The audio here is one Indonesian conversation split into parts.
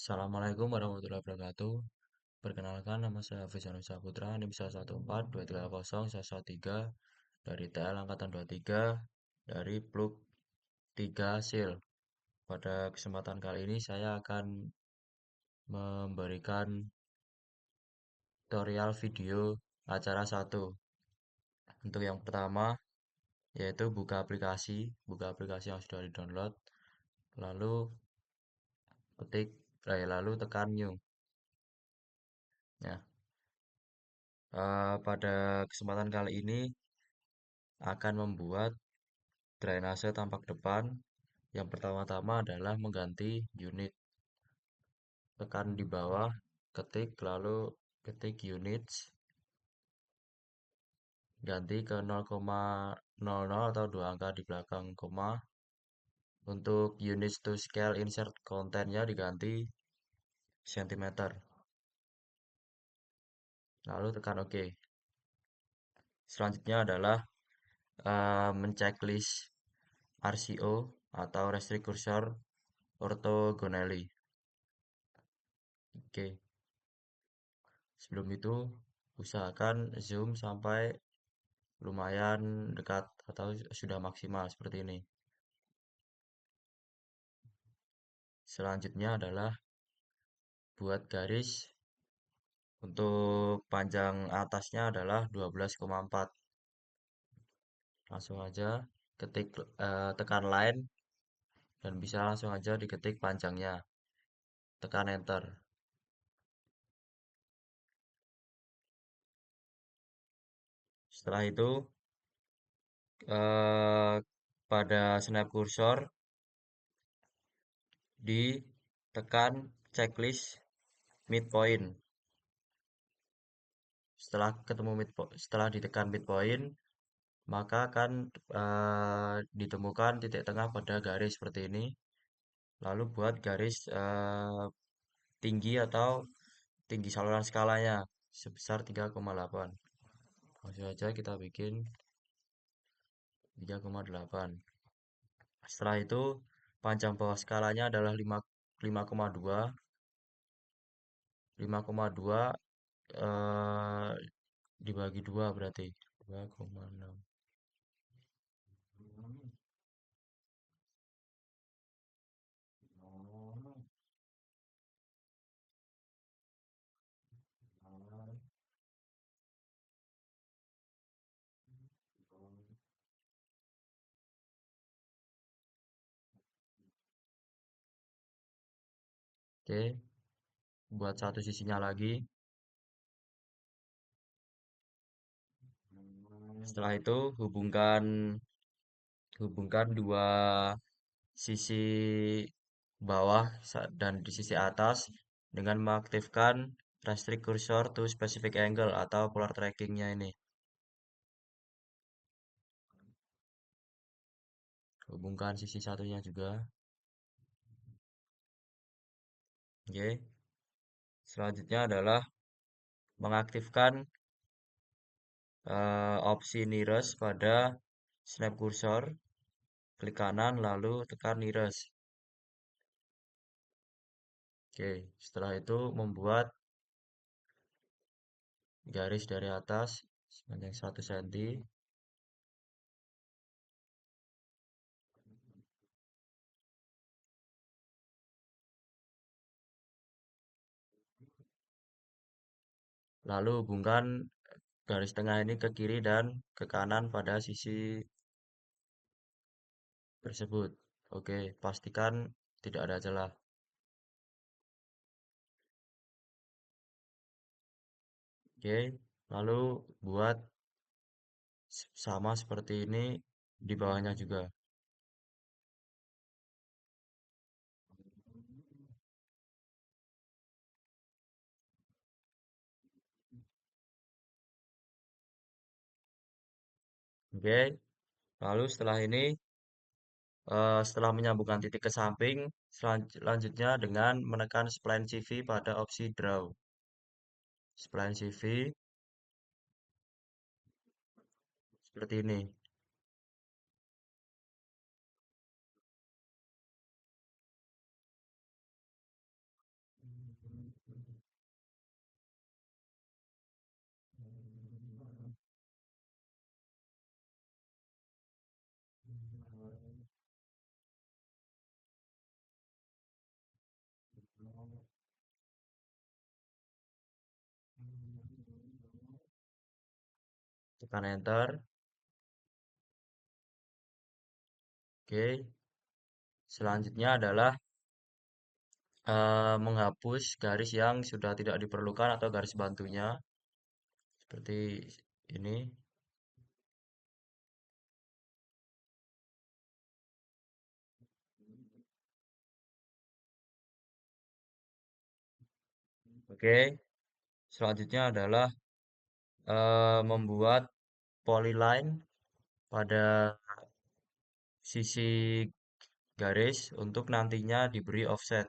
Assalamualaikum warahmatullahi wabarakatuh. Perkenalkan, nama saya Hafiz Saputra, NIM 114230113 dari TL Angkatan 23 dari Pluk 3 SIL. Pada kesempatan kali ini saya akan memberikan tutorial video acara 1. Untuk yang pertama, yaitu buka aplikasi yang sudah di-download, lalu lalu tekan new. Nah, pada kesempatan kali ini akan membuat drainase tampak depan. Yang pertama-tama adalah mengganti unit. Tekan di bawah, ketik, lalu ketik units, ganti ke 0,00 atau 2 angka di belakang koma. Untuk units to scale insert kontennya diganti cm. Lalu tekan OK. Selanjutnya adalah menceklis RCO atau Restrict Cursor Orthogonally. Oke. Sebelum itu, usahakan zoom sampai lumayan dekat atau sudah maksimal seperti ini. Selanjutnya adalah buat garis. Untuk panjang atasnya adalah 12,4. Langsung aja tekan line dan bisa langsung aja diketik panjangnya. Tekan enter. Setelah itu pada snap cursor ditekan checklist midpoint. Setelah ditekan midpoint, maka akan ditemukan titik tengah pada garis seperti ini. Lalu buat garis tinggi atau tinggi saluran skalanya sebesar 3,8. Langsung saja kita bikin 3,8. Setelah itu panjang bawah skalanya adalah 5,2. 5,2 dibagi 2 berarti 2,6. Oke, buat satu sisinya lagi. Setelah itu hubungkan dua sisi bawah dan di sisi atas dengan mengaktifkan restrict cursor to specific angle atau polar trackingnya ini. Hubungkan sisi satunya juga. Oke. Selanjutnya adalah mengaktifkan opsi nearest pada snap cursor. Klik kanan lalu tekan nearest. Oke, setelah itu membuat garis dari atas sepanjang 1 cm. Lalu hubungkan garis tengah ini ke kiri dan ke kanan pada sisi tersebut. Oke, pastikan tidak ada celah. Oke, lalu buat sama seperti ini di bawahnya juga. Oke, lalu setelah ini setelah menyambungkan titik ke samping, selanjutnya dengan menekan spline CV pada opsi draw. Spline CV seperti ini. Tekan enter. Oke. Selanjutnya adalah menghapus garis yang sudah tidak diperlukan atau garis bantunya seperti ini. Oke, selanjutnya adalah membuat polyline pada sisi garis untuk nantinya diberi offset.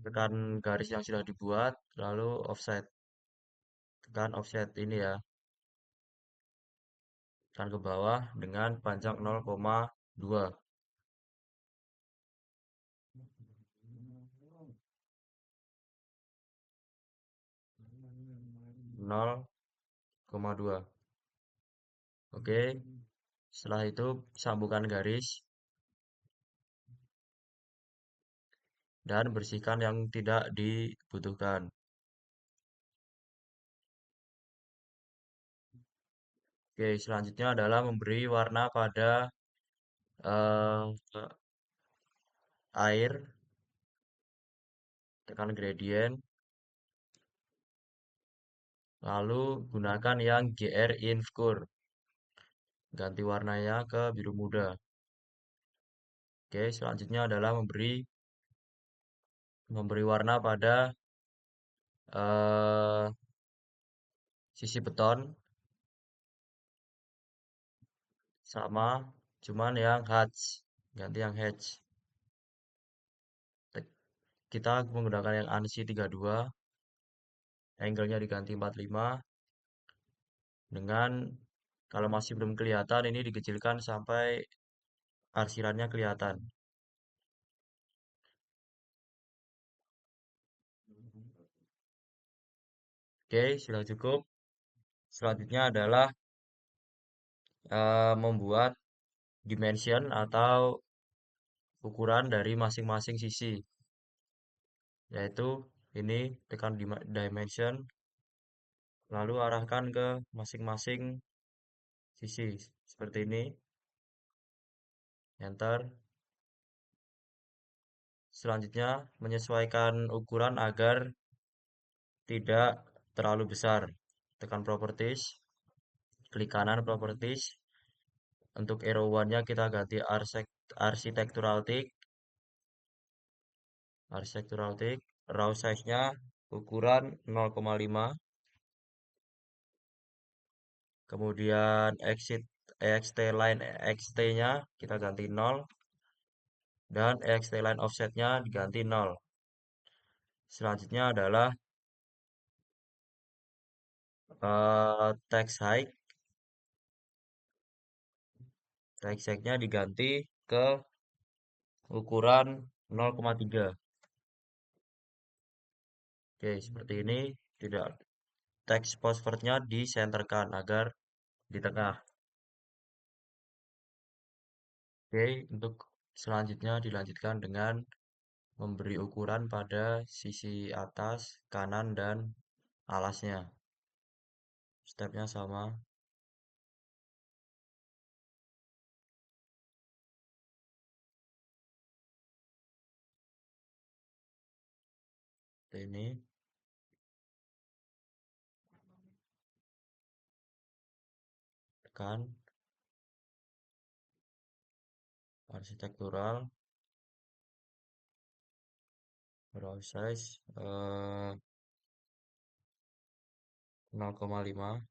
Tekan garis yang sudah dibuat, lalu offset. Tekan offset ini ya, tekan ke bawah dengan panjang 0,2. 0,2. Oke, setelah itu sambungkan garis dan bersihkan yang tidak dibutuhkan. Oke, selanjutnya adalah memberi warna pada eh, air, tekan gradient, lalu gunakan yang GR Infcure, ganti warnanya ke biru muda. Oke, selanjutnya adalah memberi warna pada eh, sisi beton sama, cuman yang hatch, ganti yang hatch. Kita menggunakan yang ANSI 32, angle-nya diganti 45, dengan kalau masih belum kelihatan ini dikecilkan sampai arsirannya kelihatan. Oke, sudah cukup. Selanjutnya adalah membuat dimension atau ukuran dari masing-masing sisi, yaitu ini tekan dimension, lalu arahkan ke masing-masing sisi seperti ini, enter. Selanjutnya menyesuaikan ukuran agar tidak terlalu besar. Tekan properties, klik kanan properties. Untuk arrow one-nya kita ganti architectural thick. Architectural thick. Raw size-nya ukuran 0,5. Kemudian ext line xt-nya kita ganti 0 dan ext line offset-nya diganti 0. Selanjutnya adalah text height. Text height-nya diganti ke ukuran 0,3. Oke, seperti ini. Tidak, text password-nya disenterkan agar di tengah. Oke, untuk selanjutnya dilanjutkan dengan memberi ukuran pada sisi atas, kanan, dan alasnya. Stepnya sama. Seperti ini. Tekan arsitektural, raw size 0,5,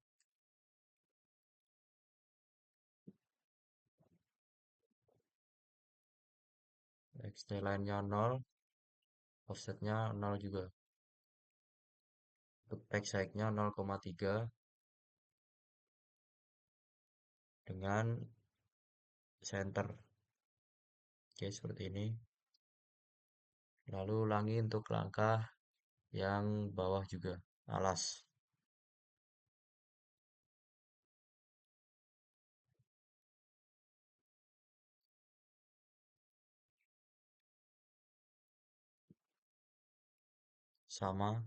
xt line-nya 0, offsetnya 0 juga. Untuk text height-nya 0,3 dengan center. Oke, seperti ini. Lalu ulangi untuk langkah yang bawah juga, alas. Sama.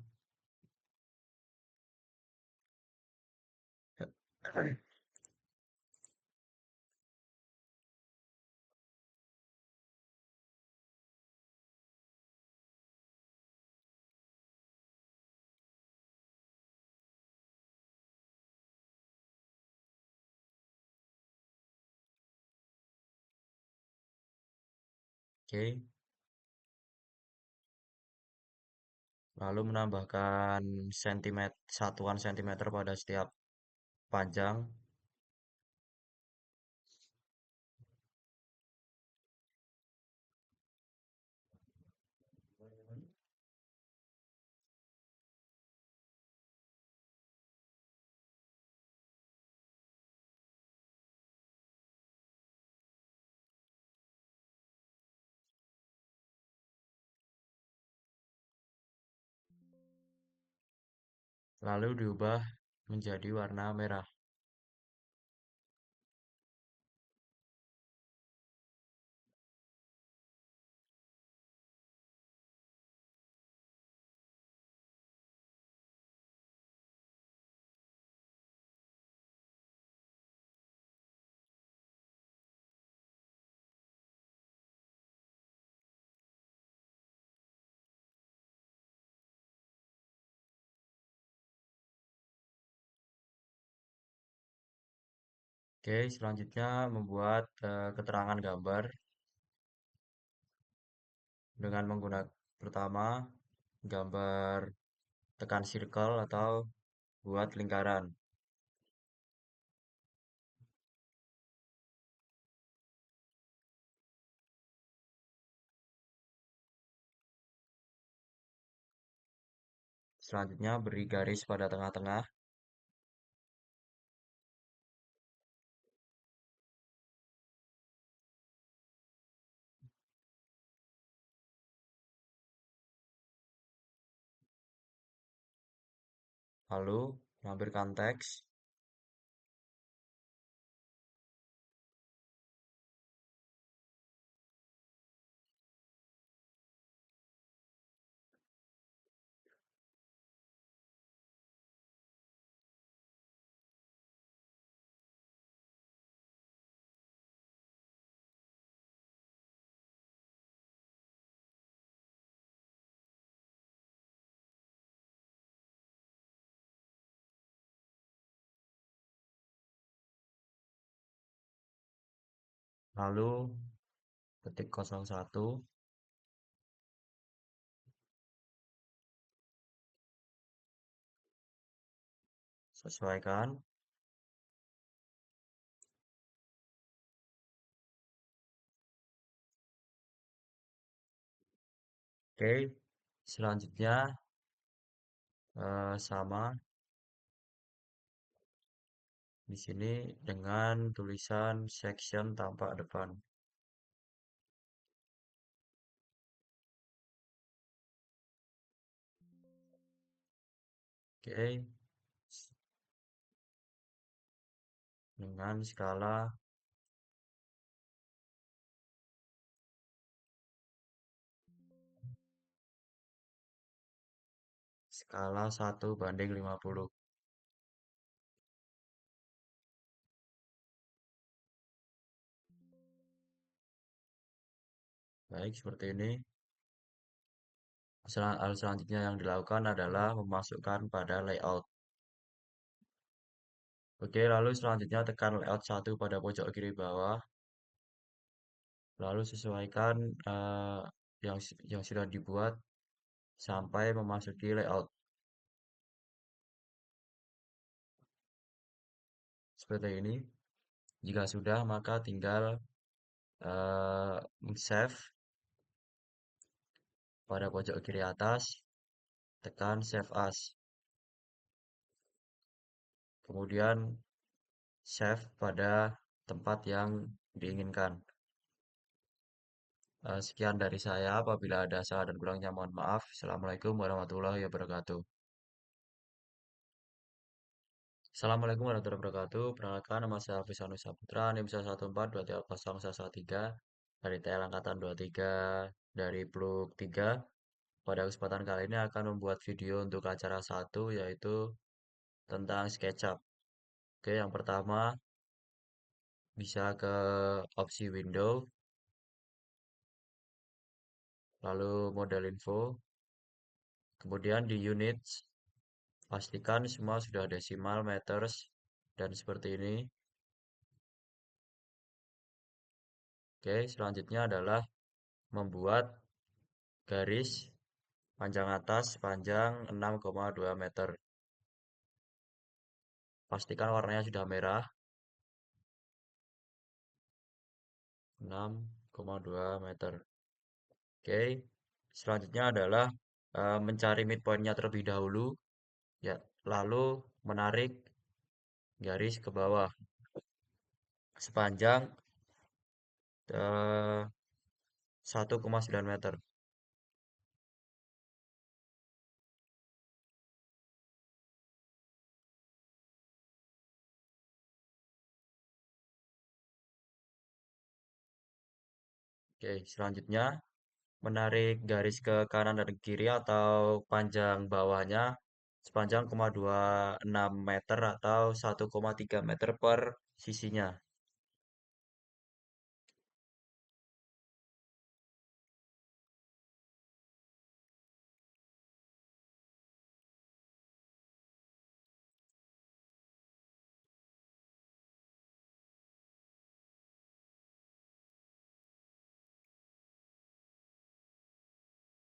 Oke. Lalu menambahkan satuan sentimeter pada setiap panjang. Lalu diubah menjadi warna merah. Oke, selanjutnya membuat keterangan gambar dengan menggunakan pertama gambar tekan circle atau buat lingkaran. Selanjutnya beri garis pada tengah-tengah. Lalu lampirkan teks. Lalu ketik 01, sesuaikan. Oke, selanjutnya sama di sini dengan tulisan section tampak depan. Oke, dengan skala 1:50. Baik, seperti ini. Hal selanjutnya yang dilakukan adalah memasukkan pada layout. Oke, lalu selanjutnya tekan layout 1 pada pojok kiri bawah. Lalu sesuaikan yang sudah dibuat sampai memasuki layout. Seperti ini. Jika sudah, maka tinggal save pada pojok kiri atas, tekan save as. Kemudian save pada tempat yang diinginkan. Sekian dari saya. Apabila ada salah dan kurangnya mohon maaf. Assalamualaikum warahmatullahi wabarakatuh. Assalamualaikum warahmatullahi wabarakatuh. Perkenalkan nama saya Hafiz Saputra, NIM 114230113 dari TL Angkatan 23 dari Pluk 3. Pada kesempatan kali ini akan membuat video untuk acara satu yaitu tentang SketchUp. Oke, yang pertama bisa ke opsi window, lalu model info, kemudian di units, pastikan semua sudah desimal, meters, dan seperti ini. Oke, selanjutnya adalah membuat garis panjang atas panjang 6,2 meter. Pastikan warnanya sudah merah, 6,2 meter. Oke, selanjutnya adalah mencari midpointnya terlebih dahulu, ya, lalu menarik garis ke bawah sepanjang 1,9 meter. Oke, selanjutnya menarik garis ke kanan dan kiri atau panjang bawahnya sepanjang 0,26 meter atau 1,3 meter per sisinya.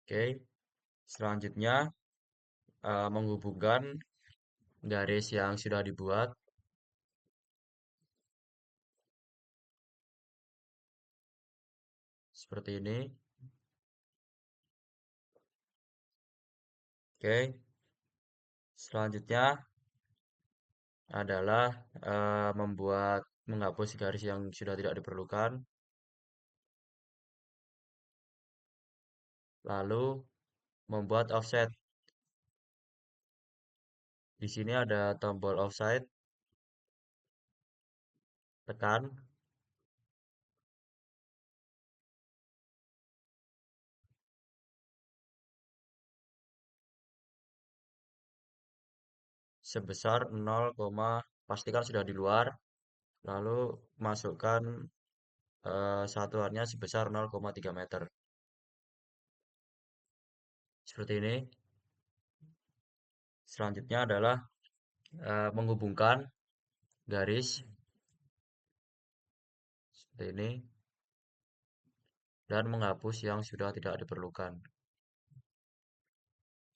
Oke, selanjutnya menghubungkan garis yang sudah dibuat seperti ini. Oke, selanjutnya adalah menghapus garis yang sudah tidak diperlukan, lalu membuat offset. Di sini ada tombol offset, tekan sebesar 0, pastikan sudah di luar, lalu masukkan satuannya sebesar 0,3 meter. Seperti ini. Selanjutnya adalah menghubungkan garis seperti ini dan menghapus yang sudah tidak diperlukan.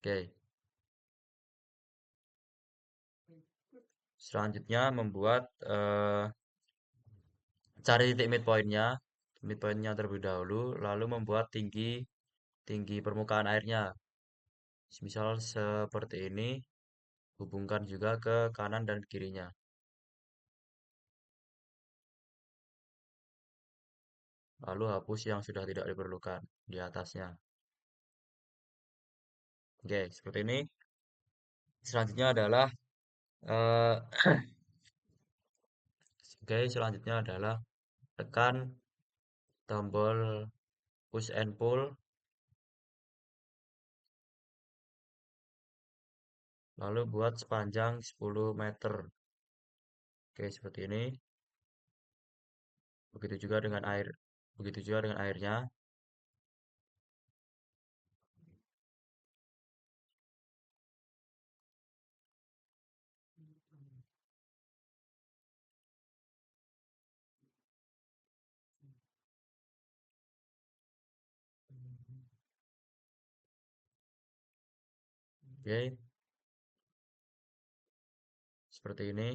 Oke. Selanjutnya membuat cari titik midpointnya terlebih dahulu, lalu membuat tinggi tinggi permukaan airnya. Misal seperti ini, hubungkan juga ke kanan dan kirinya. Lalu hapus yang sudah tidak diperlukan di atasnya. Oke, seperti ini. Selanjutnya adalah eh, oke, selanjutnya adalah tekan tombol push and pull, lalu buat sepanjang 10 meter. Oke, seperti ini. Begitu juga dengan air, begitu juga dengan airnya. Oke, seperti ini.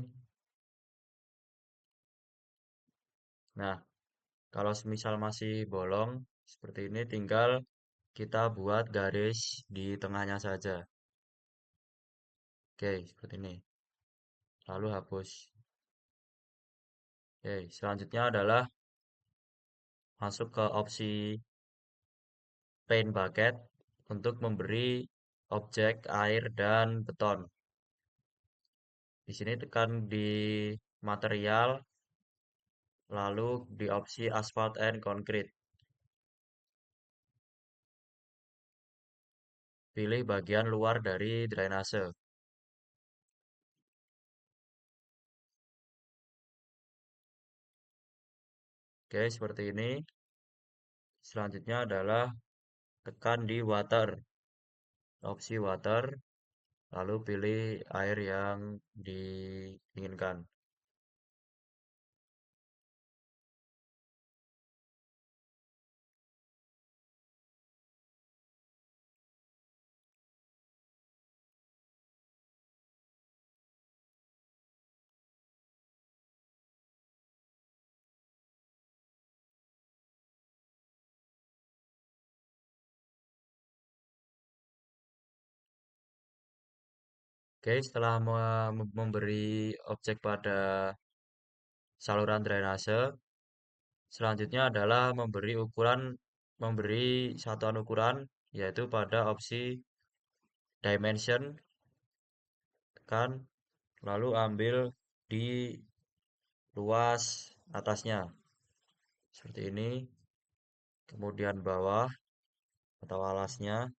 Nah, kalau semisal masih bolong seperti ini, tinggal kita buat garis di tengahnya saja. Oke, seperti ini. Lalu hapus. Oke, selanjutnya adalah masuk ke opsi paint bucket untuk memberi objek air dan beton. Di sini tekan di material, lalu di opsi asphalt and concrete. Pilih bagian luar dari drainase. Oke, seperti ini. Selanjutnya adalah tekan di water. Opsi water, lalu pilih air yang diinginkan. Oke, setelah memberi objek pada saluran drainase, selanjutnya adalah memberi satuan ukuran, yaitu pada opsi dimension, tekan, lalu ambil di luas atasnya, seperti ini, kemudian bawah atau alasnya,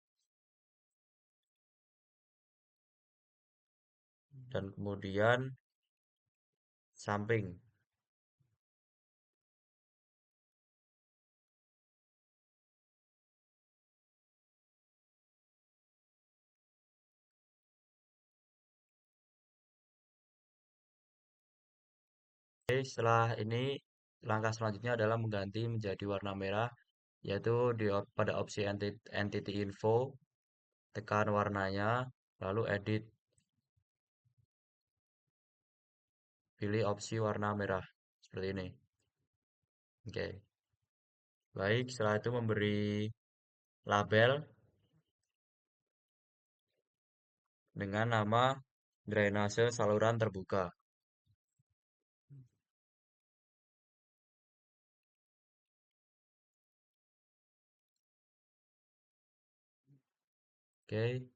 dan kemudian samping. Oke, setelah ini langkah selanjutnya adalah mengganti menjadi warna merah, yaitu pada opsi entity info, tekan warnanya, lalu edit, pilih opsi warna merah, seperti ini. Oke, baik, setelah itu memberi label dengan nama drainase saluran terbuka. Oke,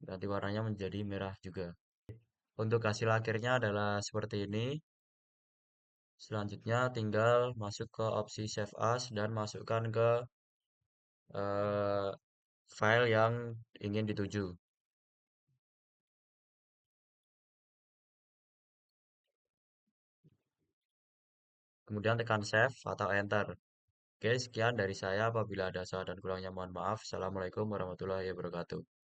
ganti warnanya menjadi merah juga. Untuk hasil akhirnya adalah seperti ini. Selanjutnya tinggal masuk ke opsi Save As dan masukkan ke eh, file yang ingin dituju. Kemudian tekan Save atau Enter. Oke, sekian dari saya. Apabila ada salah dan kurangnya mohon maaf. Assalamualaikum warahmatullahi wabarakatuh.